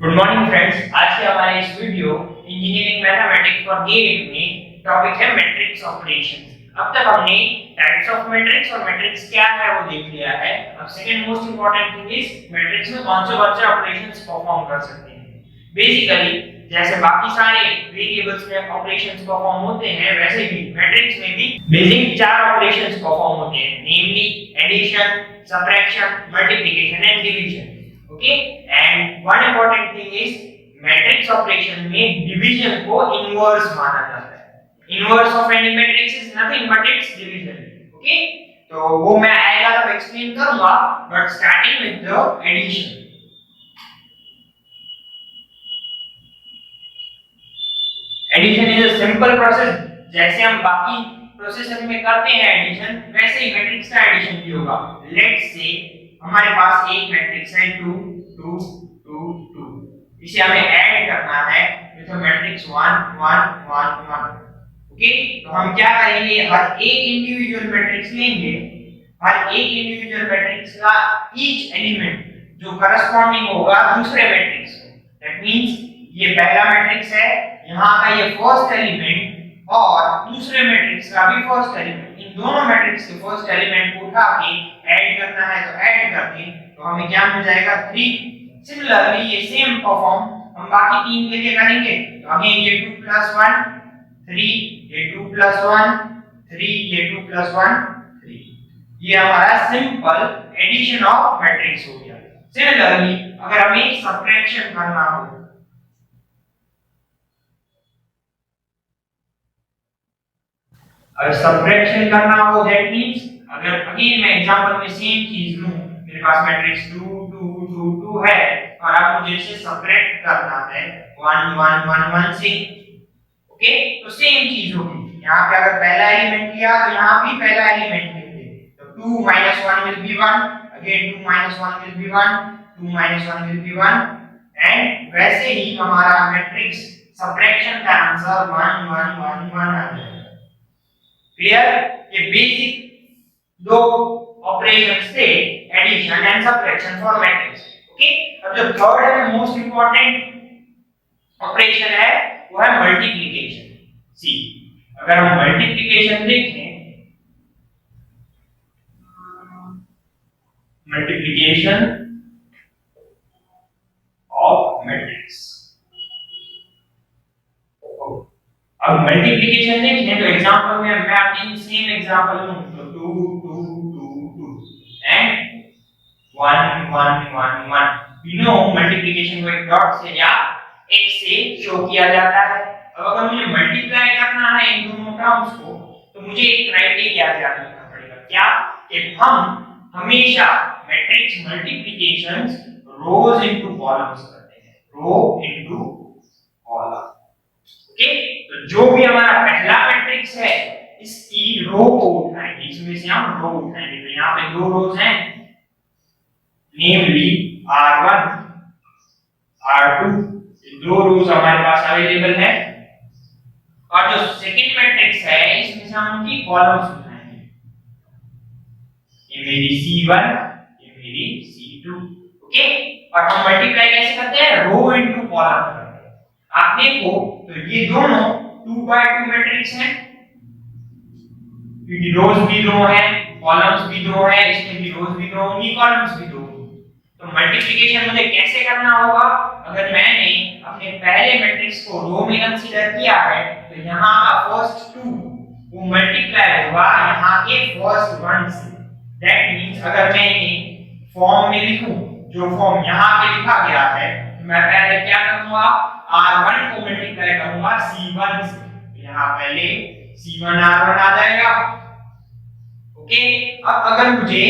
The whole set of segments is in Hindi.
Good morning friends. आज के हमारे इस video engineering mathematics for grade में टॉपिक है मैट्रिक्स ऑपरेशंस। अब तक हमने टाइप्स ऑफ मैट्रिक्स और मैट्रिक्स क्या है वो देख लिया है। अब second most important thing is matrix में कौन से ऑपरेशंस परफॉर्म कर सकते हैं। बेसिकली जैसे बाकी सारे वेरिएबल्स में ऑपरेशंस परफॉर्म होते हैं, वैसे ही मैट्रिक्स में भी बेसिक चार ऑपरेशंस परफॉर्म होते हैं, namely addition, subtraction, multiplication and division. Okay, and one important thing is matrix operation में division को inverse माना जाता है। Inverse of any matrix is nothing but its division. Okay, तो वो मैं आएगा तब explain करूँगा, but starting with the addition. Addition is a simple process. जैसे हम बाकी प्रोसेसर में करते हैं एडिशन, वैसे ही मैट्रिक्स का एडिशन भी होगा। लेट्स से हमारे पास एक मैट्रिक्स है 2 2 2 2, इसे हमें ऐड करना है विद मैट्रिक्स 1 1 1 1। ओके, तो हम क्या करेंगे, हर एक इंडिविजुअल मैट्रिक्स लेंगे, हर एक इंडिविजुअल मैट्रिक्स का ईच एलिमेंट जो करस्पॉन्डिंग होगा दूसरे मैट्रिक्स को। दैट मींस ये पहला मैट्रिक्स है, यहाँ का ये फर्स्ट एलिमेंट और दूसरे मैट्रिक्स का भी फर्स्ट एलिमेंट, इन दोनों मैट्रिक्स के फर्स्ट एलिमेंट को उठा के ऐड करना है, तो ऐड करके तो हमें क्या मिल जाएगा 3। सिमिलरली ये सेम परफॉर्म हम बाकी तीन के लिए करेंगे। तो अगेन ये 2 + 1 3, ये 2 + 1 3, ये 2 + 1 3। ये हमारा सिंपल एडिशन ऑफ मैट्रिक्स हो गया। सिमिलरली अगर हमें सब्ट्रैक्शन करना हो, अगर सब्ट्रैक्शन करना हो दैट मींस अगर अगेन मैं एग्जांपल में सेम चीज लूं, मेरे पास मैट्रिक्स 2 2 2 2 है और अब मुझे इसे सब्ट्रैक्ट करना है 1 1 1 1 से। ओके, तो सेम चीज होगी। यहां पे अगर पहला एलिमेंट लिया तो यहां भी पहला एलिमेंट लेंगे, तो 2 - 1 will be 1, again 2 - 1 will be 1, 2 - 1 will be 1, and वैसे ही हमारा मैट्रिक्स सब्ट्रैक्शन का आंसर 1 1 1 1 आ जाएगा। क्लियर? ये बेसिक दो ऑपरेशंस थे, addition and subtraction for matrix. Okay, अब जो third and most important operation है वो है मल्टीप्लिकेशन। सी, अगर हम मल्टीप्लिकेशन देखें, मल्टीप्लिकेशन ऑफ मैट्रिक्स, अब मल्टीप्लिकेशन देखें तो एग्जांपल में मैं आपके सेम एग्जांपल लूं, तो 2 2 2 2 एंड 1 1 1 1। वी नो मल्टीप्लिकेशन को एक डॉट से या एक से शो किया जाता है। अब अगर मुझे मल्टीप्लाई करना है इन दोनों टर्म्स को, तो मुझे एक क्राइटेरिया ध्यान रखना पड़ेगा, क्या कि हम हमेशा मैट्रिक्स मल्टीप्लिकेशंस रोज इनटू कॉलम्स करते हैं, रो इनटू कॉलम। ओके, तो जो भी हमारा पहला मैट्रिक्स है इसकी रो को उठाएंगे, इसमें से हम रो उठाएंगे। तो यहाँ पे दो रोज हैं, नेमली R1 R2, ये दो रोज हमारे पास अवेलेबल है। और जो सेकंड मैट्रिक्स है इसमें से हम उनकी कॉलम्स उठाएंगे, ये मेरी C1, ये मेरी C2। ओके, और हम मल्टीप्लाई कैसे करते हैं, रो इनटू कॉलम करते हैं। आप देखो तो ये दोनों 2x2 मैट्रिक्स हैं, क्योंकि रोज भी दो हैं, कॉलम्स भी दो हैं, इसमें भी रोज भी दो होंगी, कॉलम्स भी दो होंगी। तो मल्टीप्लिकेशन मुझे कैसे करना होगा, अगर मैंने अपने पहले मैट्रिक्स को रो में कंसीडर किया है तो यहाँ का फर्स्ट 2 वो मल्टीप्लाई होगा यहाँ के फर्स्ट 1 से। दैट मींस अगर मैं इन्हें फॉर्म में लिखूं जो फॉर्म यहाँ पे लिखा गया है, तो मैं पहले क्या करूंगा, R1 को मल्टीप्लाई करूंगा C1 से, यहाँ पहले C1 R1 आ जाएगा। ओके, अब अगर मुझे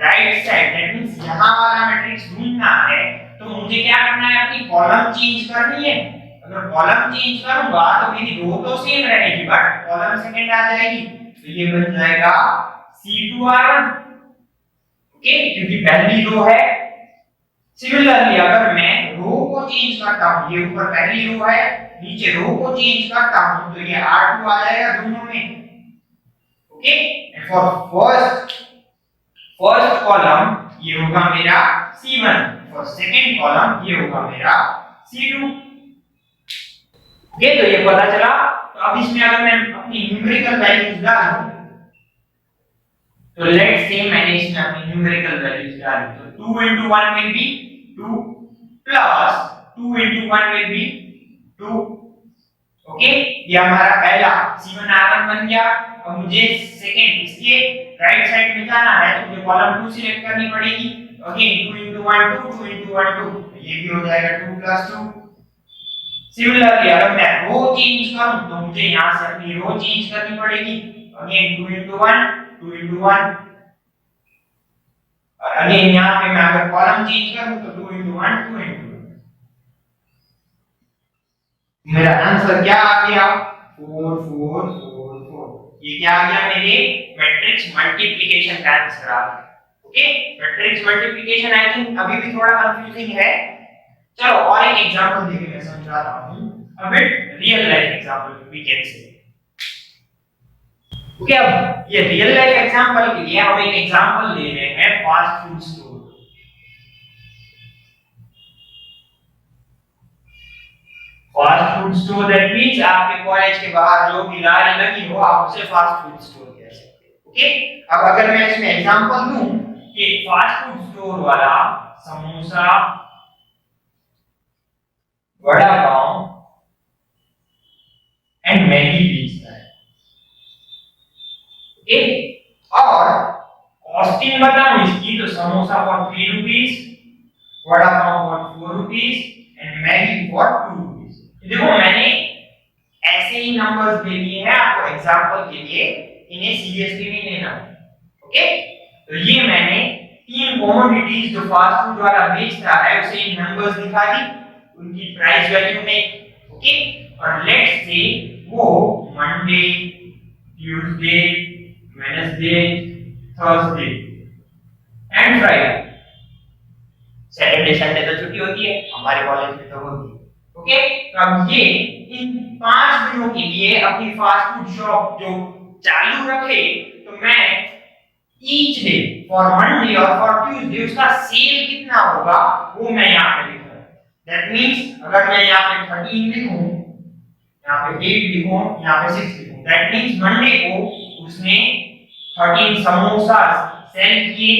राइट साइड दैट मींस यहाँ वाला मैट्रिक्स ढूंढना है तो मुझे क्या करना है, अपनी कॉलम चेंज करनी है। अगर कॉलम चेंज करूंगा तो मेरी रो तो सेम रहेगी बट कॉलम सेकंड आ जाएगी, तो ये बन जाएगा C2 R1। ओके, क्योंकि पहली रो है। सिमिलरली अगर मैं रो को चेंज करता हूं, ये ऊपर पहली रो है, नीचे रो को चेंज करता हूं, तो ये R2 आ जाएगा दोनों में। Okay, and for first column ये होगा मेरा C1, फॉर सेकंड कॉलम ये होगा मेरा C2। ओके, तो ये पता चला। तो अब इसमें अगर मैं अपनी न्यूमेरिकल वैल्यूज डालूं, तो लेट्स से मैंने इसमें अपनी न्यूमेरिकल वैल्यूज डाली, तो 2 into 1 will be 2 plus 2 into 1 will be 2। Okay, ये हमारा पहला C1R1 बन गया। अब मुझे सेकंड इसके राइट साइड में जाना है, तो मुझे कॉलम 2 सिलेक्ट करनी पड़ेगी। अगेन 2 into 1 2, 2 into 1 2, ये भी हो जाएगा 2 plus 2। सिमिलरली अगर मैं रो चेंज करूं, तो मुझे यहां से अपनी रो चेंज करनी पड़ेगी। अगेन 2 into 1 2 into 1, और अगेन यहां पे मैं अगर कॉलम चेंज करूं, तो 2 into 1 2 into 1। मेरा आंसर क्या आ गया? 4 4 4 4। ये क्या आ गया? मेरे मैट्रिक्स मल्टीप्लिकेशन का आंसर आ गया। Okay, matrix multiplication I think अभी भी थोड़ा कंफ्यूजिंग है। चलो और एक एग्जांपल देके मैं समझा रहा हूं। a bit real life example we can say। Okay, अब ये रियल लाइफ एग्जांपल के लिए हम एक एग्जांपल ले रहे हैं fast food store. Fast food store that means आपके कॉलेज के बाहर जो भी लारी लगी हो, आप उसे फास्ट फूड स्टोर कह सकते हैं। ओके, अब अगर मैं इसमें एग्जांपल दूं कि फास्ट फूड स्टोर वाला समोसा, वड़ा पाव एंड मैगी बेचता है। ओके, और कॉस्टिंग बताऊं इसकी, तो samosa for 3 rupees, vada pav for 4 rupees and Maggi for 2 rupees. देखो मैंने ऐसे ही नंबर्स दे दिए हैं आपको एग्जांपल के लिए, इन्हें सीरियसली नहीं लेना। ओके, तो ये मैंने 3 कमोडिटीज जो फास्ट फूड वाला बेचता है उसे इन नंबर्स दिखा दी, उनकी प्राइस वैल्यू में। ओके, और लेट्स से वो Monday, Tuesday, Wednesday, Thursday and Friday, Saturday Sunday तो छुट्टी होती है, हमारे कॉलेज में तो होती है। ओके, तो अब ये इन 5 दिनों के लिए अपनी फास्ट फूड शॉप जो चालू रखे, तो मैं ईच डे फॉर मंडे और फॉर ट्यूसडे उसका सेल कितना होगा वो मैं यहाँ पे लिख रहा हूँ। दैट मींस अगर मैं यहाँ पे 13 लिखूं, यहाँ पे 8 लिखूं, यहाँ पे 6 लिखूं, दैट मींस मंडे को उसने 13 समोसा सेल किए,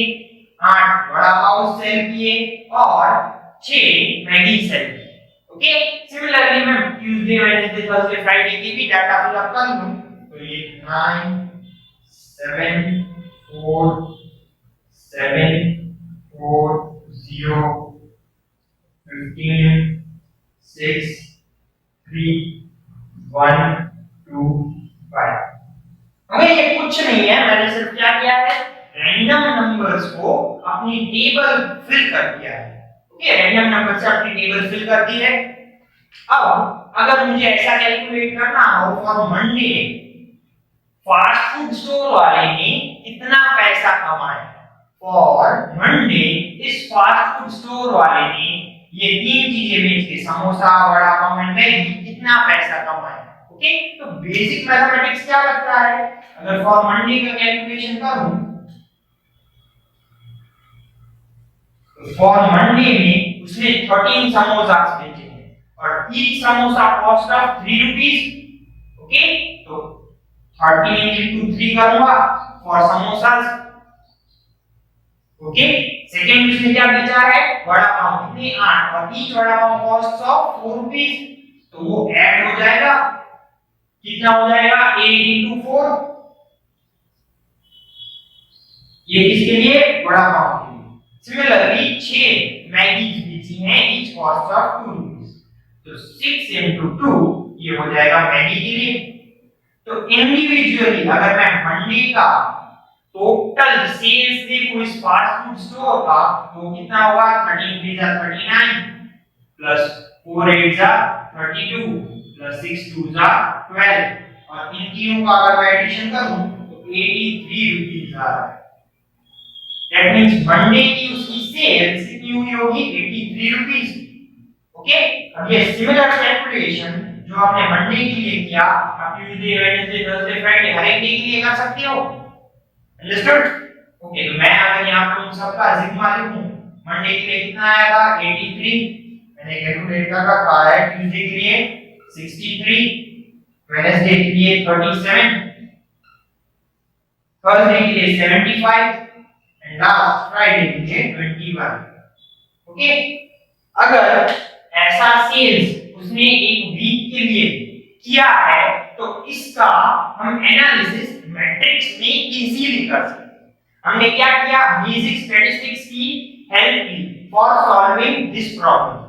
8 वड़ा पाव सेल किए और 6 मैगी सेल किए। ओके, सिमिलरली मैं ट्यूसडे, वेडनेसडे, थर्सडे, फ्राइडे की भी डाटा फिल अप कर लूं, तो ये 9 7 4 7 4 0 15 6 3 1 2 5। हमें ये कुछ नहीं है, मैंने सिर्फ क्या किया है, रैंडम नंबर्स को अपनी टेबल फिल कर दिया है। ओके, रैंडम नंबर से अपनी टेबल फिल कर दी है। अब अगर मुझे ऐसा कैलकुलेट करना हो for Monday, fast food store वाले ने कितना पैसा कमाया, फॉर मंडे इस फास्ट फूड स्टोर वाले ने ये 3 चीजें बेच के, समोसा, वड़ा पाव एंड मैगी, कितना पैसा कमाया। ओके, तो बेसिक मैथमेटिक्स क्या लगता है, अगर फॉर मंडे का कैलकुलेशन करूं, फॉर मंडे में उसने 13 समोसा बेचे हैं और each samosa cost of 3 rupees. Okay, तो 13 into 3 करूंगा फॉर समोसास। ओके, सेकंड उसने क्या बेचा है, वड़ा पाव, कितने 8, और each vada pav cost of 4 rupees, तो वो ऐड हो जाएगा, कितना हो जाएगा 8 into 4, ये किसके लिए, वड़ा पाव के लिए। सिमिलरली 6 मैगीज बेची हैं, ईच कॉस्ट ऑफ 2 रुपीस, तो 6 into 2 ये हो जाएगा मैगी के लिए। तो इंडिविजुअली अगर मैं मंडे का टोटल सेल्स देखूं इस फास्ट फूड स्टोर का, तो कितना होगा, 13 3 जा 39 प्लस 4 8 जा 32 प्लस 6 2 जा 12, और इन तीनों का अगर मैं एडिशन करूं तो 83 रुपीस आ रहा है। दैट मींस मंडे की उसकी सेल्स कितनी हुई होगी, 83 रुपीस। ओके, अब ये सिमिलर कैलकुलेशन जो आपने मंडे के लिए किया, आप ट्यूसडे, वेडनेसडे, थर्सडे, फ्राइडे हर एक डे के लिए कर सकते हो। अंडरस्टूड? ओके, तो मैं अगर यहां पर उन सबका सिग्मा लिखूं, मंडे के लिए कितना आएगा 83 मैंने कैलकुलेट कर रखा है ट्यूसडे के लिए 63, वेडनेसडे के लिए 37, थर्सडे के लिए 75 एंड लास्ट फ्राइडे के लिए 21। ओके, अगर ऐसा सेल्स उसने एक वीक के लिए किया है तो इसका हम एनालिसिस मैट्रिक्स में इजीली कर सकते हैं। हमने क्या किया, बेसिक स्टैटिस्टिक्स की हेल्प ली for solving this problem.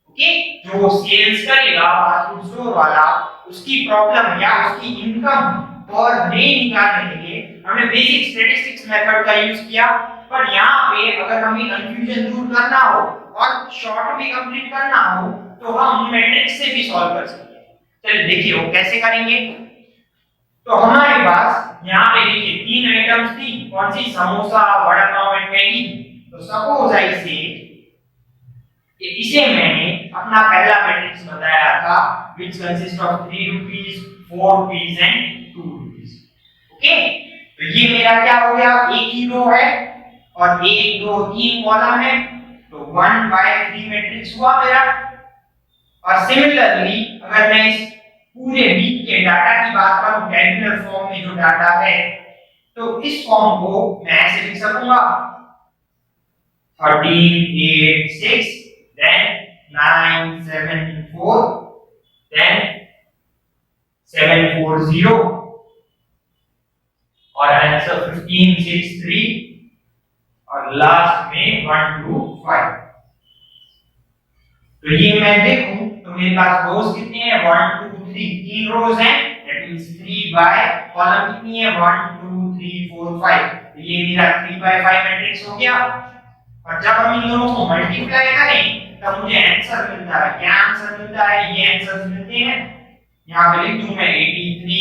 Okay, जो सेल्स करेगा फास्ट फूड स्टोर वाला, उसकी प्रॉब्लम या उसकी इनकम और डे निकालने के लिए हमने बेसिक स्टैटिस्टिक्स मेथड का यूज किया। पर यहाँ पे अगर हमें कंफ्यूजन दूर करना हो और शॉर्ट में कंप्लीट करना हो तो हम मैट्रिक्स से भी सॉल्व कर सकते हैं। चलिए देखिए वो कैसे करेंगे। तो हमारे पास यहाँ पे देखिए 3 आइटम्स थी, कौन सी, समोसा, वड़ा पाव एंड मैगी। तो सपोज आई से इसे मैंने अपना पहला मैट्रिक्स बताया था which consists of 3 rupees, 4 rupees and 2 rupees। Okay, तो ये मेरा क्या हो गया, एक ही रो है और 1 2 3 कॉलम है, तो 1/3 मैट्रिक्स हुआ मेरा। और सिमिलरली अगर मैं इस पूरे वीक के डाटा की बात करूं, टैबुलर फॉर्म में जो डाटा है, तो इस फॉर्म को मैं ऐसे लिख सकूंगा 13 8 6 then 9 7 4 then 7 4 0 और आंसर 15 6 3 और लास्ट में 1 2 5। तो ये मैं देखूं तो मेरे पास रोज कितने हैं, 1 2 3, 3 रोज हैं, दैट मींस 3 बाय कॉलम कितनी है, 1 2 3 4 5। तो ये मेरा 3/5 मैट्रिक्स हो गया। और जब हम इन दोनों को मल्टीप्लाई करें तब मुझे आंसर मिलता है। क्या आंसर मिलता है, ये आंसर मिलते हैं, यहां पे लिख दूं मैं 83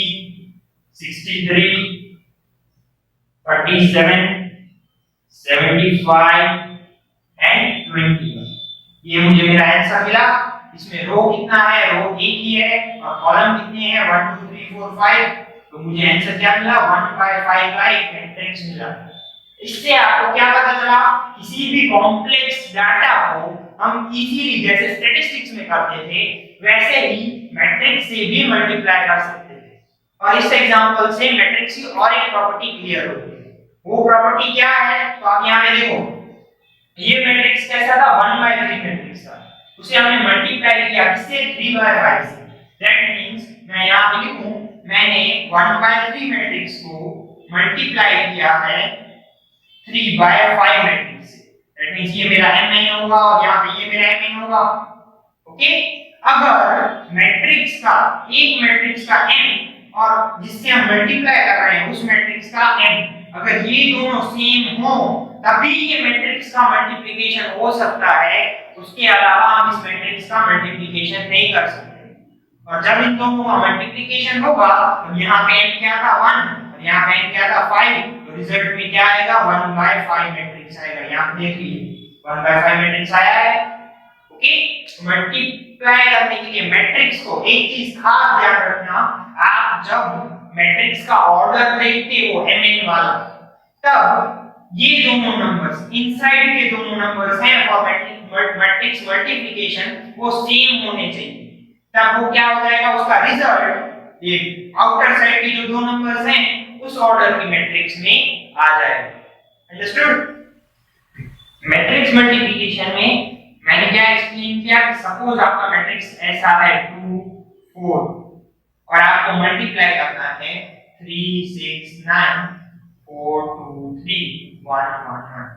63 47 75 एंड 21। ये मुझे मेरा आंसर मिला। इसमें रो कितना है, रो एक ही है और कॉलम कितने हैं, 1 2 3 4 5। तो मुझे आंसर क्या मिला, 1/5 का एक मैट्रिक्स मिला। इससे आपको क्या पता चला, किसी भी कॉम्प्लेक्स डाटा को हम इजीली जैसे स्टैटिस्टिक्स में करते थे वैसे ही मैट्रिक्स से भी मल्टीप्लाई कर सकते थे। और इस एग्जांपल से मैट्रिक्स की और एक प्रॉपर्टी क्लियर होती है। वो प्रॉपर्टी क्या है, तो आप यहां पे देखो, ये मैट्रिक्स कैसा था, 1/3 मैट्रिक्स था, उसे हमने मल्टीप्लाई किया किससे, 3/5 से। दैट मींस मैं यहां पे लिखूं, मैंने 1/3 मैट्रिक्स को मल्टीप्लाई किया है 3/5 मैट्रिक्स से। दैट मींस ये मेरा mn होगा और यहां पे ये मेरा mn होगा। ओके, अगर मैट्रिक्स का एक मैट्रिक्स का m और जिससे हम मल्टीप्लाई कर रहे हैं उस मैट्रिक्स का m, अगर ये दोनों सेम हो तभी ये मैट्रिक्स का मल्टीप्लिकेशन हो सकता है, उसके अलावा हम इस मैट्रिक्स का मल्टीप्लिकेशन नहीं कर सकते। और जब इन दोनों का मल्टीप्लिकेशन होगा तो यहाँ पे n क्या था, 1 और यहाँ पे n क्या था, 5। तो रिजल्ट में क्या आएगा, 1/5 मैट्रिक्स आएगा। यहाँ पे देख लीजिए 1/5 मैट्रिक्स आया है। ओके, मल्टीप्लाई करने के लिए मैट्रिक्स को एक चीज खास ध्यान रखना, आप जब मैट्रिक्स का ऑर्डर देखते हो mn वाला, तब ये दोनों नंबर्स इनसाइड के दोनों नंबर्स हैं फॉर मैट्रिक्स मल्टीप्लिकेशन, वो सेम होने चाहिए। तब वो क्या हो जाएगा, उसका रिजल्ट ये आउटर साइड के जो दो नंबर्स हैं उस ऑर्डर की मैट्रिक्स में आ जाएगा। अंडरस्टूड? मैट्रिक्स मल्टीप्लिकेशन में मैंने क्या एक्सप्लेन किया कि सपोज आपका मैट्रिक्स ऐसा है 2 4 और आपको मल्टीप्लाई करना है 3 6 9 4 2 3 1 1 1।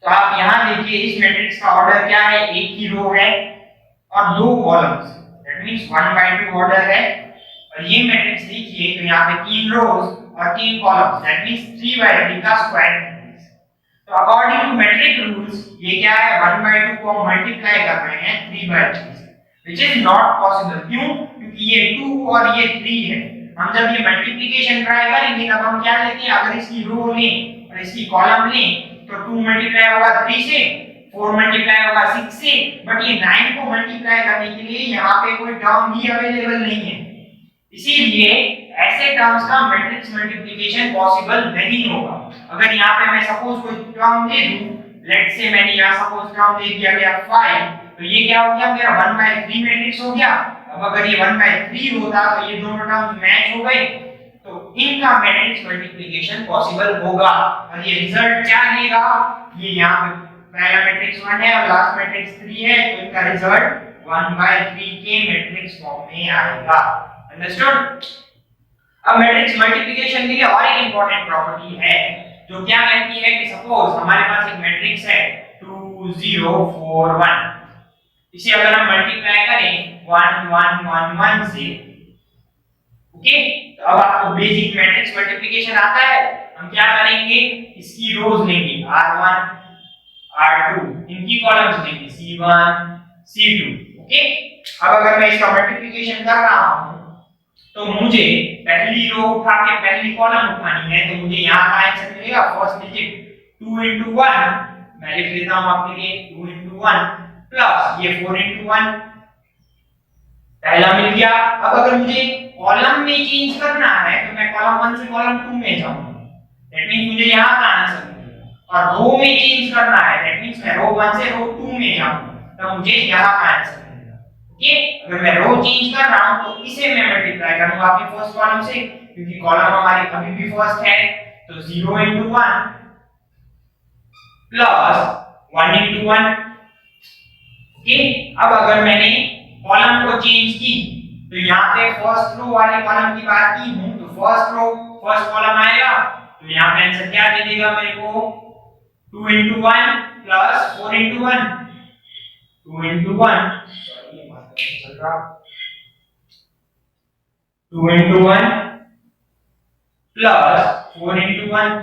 तो आप यहां देखिए इस मैट्रिक्स का ऑर्डर क्या है, एक ही रो है और दो कॉलम्स, दैट मींस 1/2 ऑर्डर है। और ये मैट्रिक्स देखिए तो यहां पे 3 रोज और 3 कॉलम्स, दैट मींस 3/3 का स्क्वायर मैट्रिक्स। तो अकॉर्डिंग टू मैट्रिक रूल्स ये क्या है, 1/2 को हम मल्टीप्लाई कर रहे हैं 3/3 से, व्हिच इज नॉट पॉसिबल। क्यों? क्योंकि ये 2 और ये 3 है। हम जब ये मल्टीप्लिकेशन ट्राई करेंगे तब हम क्या लेते हैं, अगर इसकी रो लें और इसकी कॉलम लें तो 2 मल्टीप्लाई होगा 3 से, 4 मल्टीप्लाई होगा 6 से, बट ये 9 को मल्टीप्लाई करने के लिए यहाँ पे कोई टर्म ही अवेलेबल नहीं है। इसीलिए ऐसे टर्म्स का मैट्रिक्स मल्टीप्लिकेशन पॉसिबल नहीं होगा। अगर यहाँ पे मैं सपोज कोई टर्म दे दूं, लेट्स से मैंने यहाँ सपोज टर्म दे दिया गया 5, तो ये क्या हो गया मेरा 1/3 मैट्रिक्स हो गया। अब अगर ये 1/3 होता तो ये दोनों टर्म्स मैच हो गए, तो इनका मैट्रिक्स मल्टीप्लिकेशन पॉसिबल होगा। और ये रिजल्ट क्या देगा, ये यहाँ पे पहला मैट्रिक्स 1 है और लास्ट मैट्रिक्स 3 है, तो इनका रिजल्ट 1/3 के मैट्रिक्स फॉर्म में आएगा। अंडरस्टूड। अब मैट्रिक्स मल्टीप्लिकेशन के लिए और एक इंपॉर्टेंट प्रॉपर्टी है जो क्या कहती है कि सपोज हमारे पास एक मैट्रिक्स है 2 0 4 1, इसे अगर हम मल्टीप्लाई करें 1 1 1 1 से, ओके, तो अब आपको बेसिक मैट्रिक्स मल्टीप्लिकेशन आता है। हम क्या करेंगे, इसकी रोज लेंगे r1 r2, इनकी कॉलम्स लेंगे c1 c2, ओके। अब अगर मैं इसका मल्टीप्लिकेशन कर रहा हूं तो मुझे पहली रो उठा के पहली कॉलम उठानी है, तो मुझे यहां का आंसर मिलेगा फर्स्ट डिजिट 2 into 1, मैं लिख लेता हूं आपके लिए 2 into 1 प्लस ये 4 into 1, पहला मिल गया। अब अगर मुझे कॉलम में चेंज करना है तो मैं कॉलम 1 से कॉलम 2 में जाऊंगा, दैट मींस मुझे यहां का आंसर मिलेगा। और रो में चेंज करना है, दैट मींस मैं रो 1 से रो 2 में जाऊंगा, तो मुझे यहां का आंसर मिलेगा। ओके, अगर मैं रो चेंज कर रहा हूं तो इसे मैं मल्टीप्लाई करूंगा अपनी फर्स्ट कॉलम से, क्योंकि कॉलम हमारी अभी भी फर्स्ट है, तो 0 into 1 प्लस 1 into 1। ओके, अब अगर मैंने कॉलम को चेंज की तो यहाँ पे फर्स्ट रो वाले कॉलम की बात की हूं, तो फर्स्ट रो फर्स्ट कॉलम आएगा, तो यहाँ पे आंसर क्या दे देगा मेरे को 2 into 1 plus 4 into 1, 2 into 1, sorry ये बात चल रहा, 2 into 1 प्लस 4 into 1।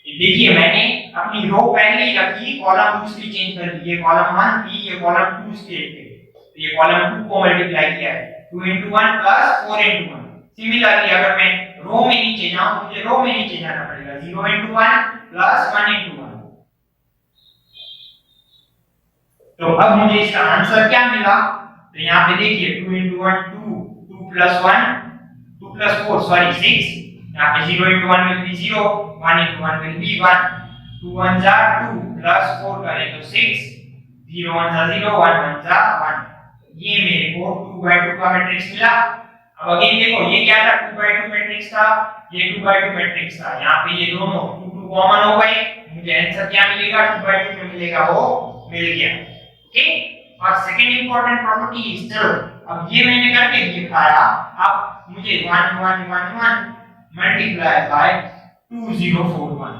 देखिए मैंने अपनी रो पहले ही रखी, कॉलम दूसरी चेंज कर दी, ये कॉलम 1 थी, ये कॉलम 2 स्टेट थे, तो ये कॉलम 2 को मल्टीप्लाई किया है 2 into 1 प्लस 4 into 1। सिमिलरली अगर मैं रो में नीचे जाऊं तो मुझे रो में नीचे जाना पड़ेगा 0 into 1 प्लस 1 into 1। तो अब मुझे इसका आंसर क्या मिला, तो यहाँ पे देखिए 2 into 1 2, 2 plus 1 2 plus 4 सॉरी 6, यहाँ पे 0 into 1 will be 0, 1 into 1 will be 1, 2 1s are 2 plus 4 करें तो 6, 0 1s are 0, 1 1s are 1। ये मेरे को 2/2 का मैट्रिक्स मिला। अब अगेन देखो ये क्या था, 2/2 मैट्रिक्स था, ये 2/2 मैट्रिक्स था, यहाँ पे ये दोनों 2 कॉमन हो गए, मुझे आंसर क्या मिलेगा 2/2 में मिलेगा, वो मिल गया। ओके, और सेकंड इंपॉर्टेंट प्रॉपर्टी इज चलो अब ये मैंने करके दिखाया, अब मुझे 1 1 1 1 मल्टीप्लाई बाय 2041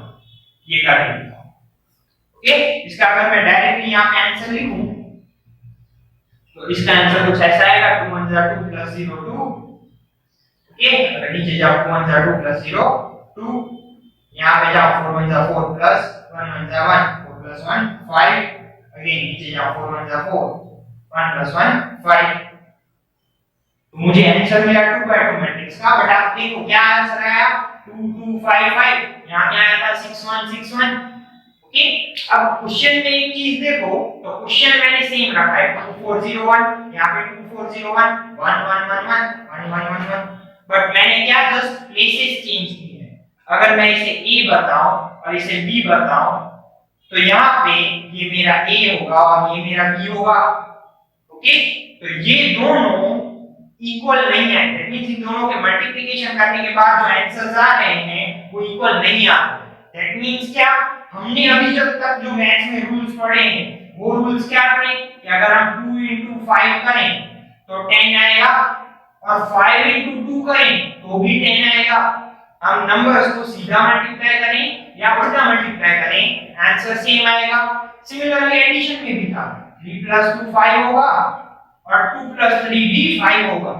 ये करके दिखाओ। ओके, इसका अगर मैं डायरेक्टली यहाँ पे आंसर लिखूं तो इसका आंसर कुछ ऐसा आएगा 2 1s are 2 plus 0 2। ओके, अगर नीचे जाओ 2 1s are 2 plus 0 2, यहाँ पे जाओ 4 1s are 4 plus 1 1s are 1, 4 plus 1 5, again नीचे जाओ 4 1s are 4, 1 plus 1 5। तो मुझे आंसर मिला 2/2 मैट्रिक्स का, बट आप देखो क्या आंसर आया 2 2 5 5, यहाँ क्या आया था 6 1 6 1। ओके, अब क्वेश्चन में एक चीज देखो, तो क्वेश्चन मैंने सेम रखा है 2401, यहाँ पे 2401 1 1 1 1 1 1 1 1, बट मैंने क्या जस्ट प्लेसेस चेंज किए हैं। अगर मैं इसे A बताऊं और इसे B बताऊं तो यहाँ पे ये मेरा A होगा और ये मेरा B होगा। ओके, तो ये दोनों इक्वल नहीं है, दैट मींस इन दोनों के मल्टीप्लिकेशन करने के बाद जो आंसर्स आ रहे हैं वो इक्वल नहीं आ रहे। दैट मींस क्या, हमने अभी तक जो मैथ्स में रूल्स पढ़े हैं वो रूल्स क्या पढ़े कि अगर हम 2 into 5 करें तो 10 आएगा और 5 into 2 करें तो भी 10 आएगा। हम नंबर्स को सीधा मल्टीप्लाई करें या उल्टा मल्टीप्लाई करें आंसर सेम आएगा। सिमिलरली एडिशन में भी था 3 plus 2 5 होगा और 2 plus 3 भी 5 होगा।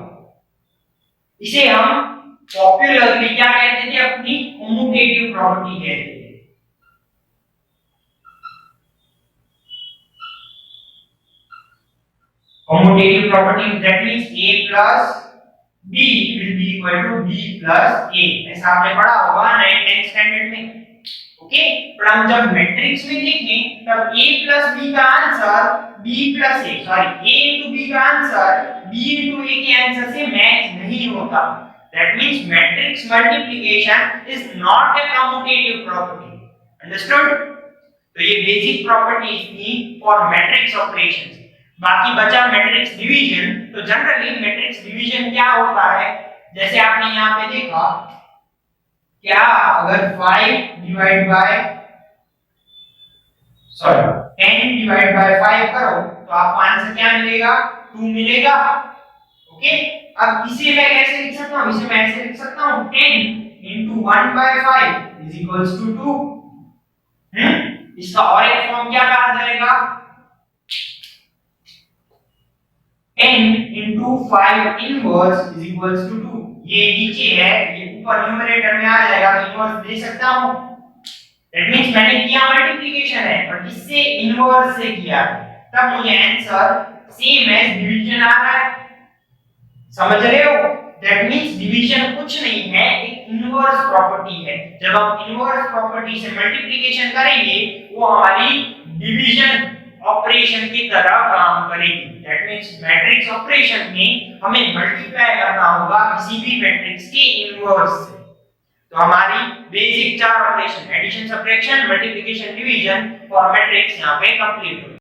इसे हम पॉपुलरली क्या कहते थे, अपनी कम्यूटेटिव प्रॉपर्टी कहते थे। Commutative property that means a plus b will be equal to b plus a, ऐसा आपने पढ़ा होगा 9th 10th स्टैंडर्ड में। ओके, पर हम जब मैट्रिक्स में देखें तब a plus b का answer b plus a, sorry a into b का आंसर b into a के आंसर से मैच नहीं होता। That means matrix multiplication is not a commutative property. Understood? तो ये बेसिक प्रॉपर्टीज थी फॉर मैट्रिक्स ऑपरेशंस। बाकी बचा मैट्रिक्स डिवीजन। तो जनरली मैट्रिक्स डिवीजन क्या होता है, जैसे आपने यहाँ पे देखा, क्या अगर 5 डिवाइड बाय 5 करो तो आपको आंसर क्या मिलेगा, 2 मिलेगा। ओके, अब इसे मैं कैसे लिख सकता हूँ, इसे मैं ऐसे लिख सकता हूँ 10 into 1 by 5 is equals to 2। इसका और एक फॉर्म क्या कहा जाएगा, 10 into 5 inverse is equals to 2। ये नीचे है, ये ऊपर न्यूमरेटर में आ जाएगा, तो इनवर्स दे सकता हूँ। दैट मींस मैंने किया मल्टीप्लिकेशन है और किससे, इनवर्स से किया, तब मुझे आंसर सेम एज डिवीजन आ रहा है। समझ रहे हो? दैट मींस डिवीजन कुछ नहीं है, एक इनवर्स प्रॉपर्टी है। जब हम इनवर्स प्रॉपर्टी से मल्टीप्लिकेशन करेंगे वो हमारी डिवीजन ऑपरेशन की तरह काम करेगी। दैट मींस मैट्रिक्स ऑपरेशन में हमें मल्टीप्लाई करना होगा किसी भी मैट्रिक्स के इनवर्स से। तो हमारी basic 4 operation, addition, subtraction, multiplication, division और मैट्रिक्स यहाँ पे कंप्लीट हो